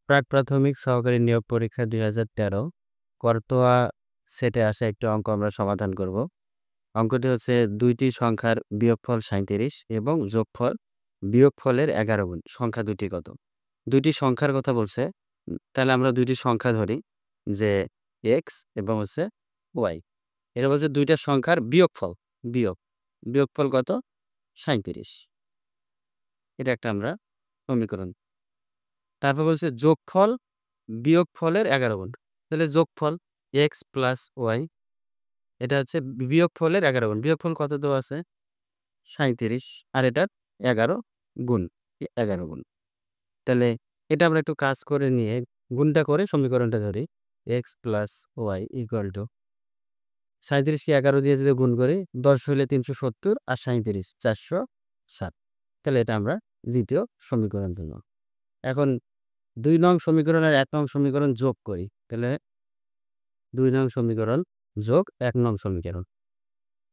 প্রাক-প্রাথমিক সহকারী নিয়োগ পরীক্ষা ২০১৩ করতোয়া সেটে আসা একটি অঙ্ক আমরা সমাধান করব। অঙ্কটি হচ্ছে ২টি সংখ্যার বিয়োগফল ৩৭ এবং যোগফল বিয়োগফলের ১১ গুণ। সংখ্যা দুটি কত? ২টি সংখ্যার কথা বলছে। তাহলে আমরা ২টি সংখ্যা ধরি যে x এবং হচ্ছে y। এটা বলছে ২টা সংখ্যার বিয়োগফল। বিয়োগফল কত? ৩৭। এটা একটা আমরা সমীকরণ। তারপর বলছে যোগফল বিয়োগফলের ১১ গুণ। তাহলে যোগফল x প্লাস y এটা হচ্ছে বিয়োগফলের ১১ গুণ। বিয়োগফল কত দেওয়া আছে? ৩৭ আর এটার ১১ গুণ। ১১ গুণ। তাহলে এটা আমরা একটু কাজ করে নিয়ে গুণটা করে সমীকরণটা ধরি। x plus y equal to ৩৭ কে ১১ দিয়ে যদি গুণ করি ১০ হলে ৩৭০ আর ৩৭ ৪০৭। তাহলে এটা আমরা দ্বিতীয় সমীকরণ পেলাম। এখন ২ নং সমীকরণ আর ১ নং সমীকরণ যোগ করি। তাহলে ২ নং সমীকরণ যোগ ১ নং সমীকরণ।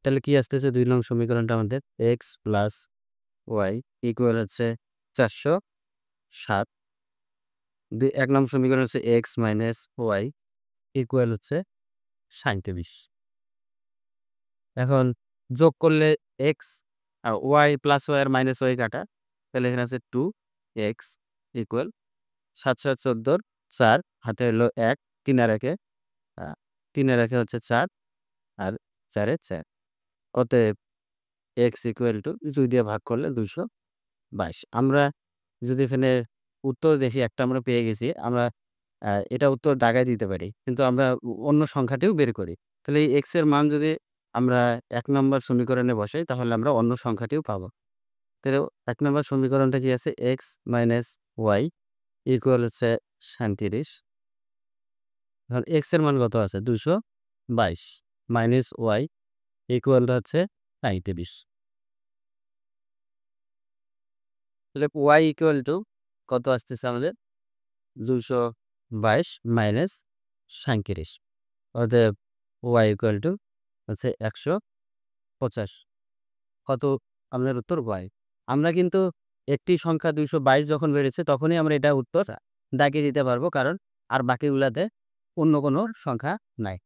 তাহলে কি আসতেছে ২ নং সমীকরণটা আমাদের x প্লাস y ইকুয়াল হচ্ছে ৪০৭। ১ নং সমীকরণ হচ্ছে x মাইনাস y ইকুয়াল হচ্ছে ৩৭। এখন যোগ করলে x আর y প্লাস y আর মাইনাস y কাটা। তাহলে এখানে আছে 2x ইকুয়াল ৭ ৭ ১৪ ৪ হাতে হলো ১ ৩ আর ১ ৩ আর ১ হচ্ছে ৪ আর ৪ এ ৪। অতএব x ইকুয়াল টু ২ দিয়ে ভাগ করলে ২২২। আমরা যদি এখানে উত্তর দেখি একটা আমরা পেয়ে গেছি। আমরা এটা উত্তর দাগায় দিতে পারি। কিন্তু আমরা অন্য সংখ্যাটিও বের করি। তাহলে এই x এর মান যদি আমরা ১ নম্বর সমীকরণে বসাই তাহলে আমরা অন্য সংখ্যাটিও পাবো। তাহলে ১ নম্বর সমীকরণটা কি আছে? x মাইনাস y ইকুয়াল হচ্ছে ৩৭। এখন x এর মান কত আছে? ২২২ মাইনাস y ইকুয়ালটা হচ্ছে ৩৭। তাহলে y ইকুয়াল টু কত আসতেছে আমাদের? ২২২ মাইনাস ৩৭। অতএব y ইকুয়াল টু হচ্ছে ১৫০। কত আমাদের উত্তর y। আমরা কিন্তু একটি সংখ্যা ২২২ যখন বেড়েছে তখনই আমরা এটা উত্তর দাগিয়ে দিতে পারবো, কারণ আর বাকিগুলাতে অন্য কোনো সংখ্যা নাই।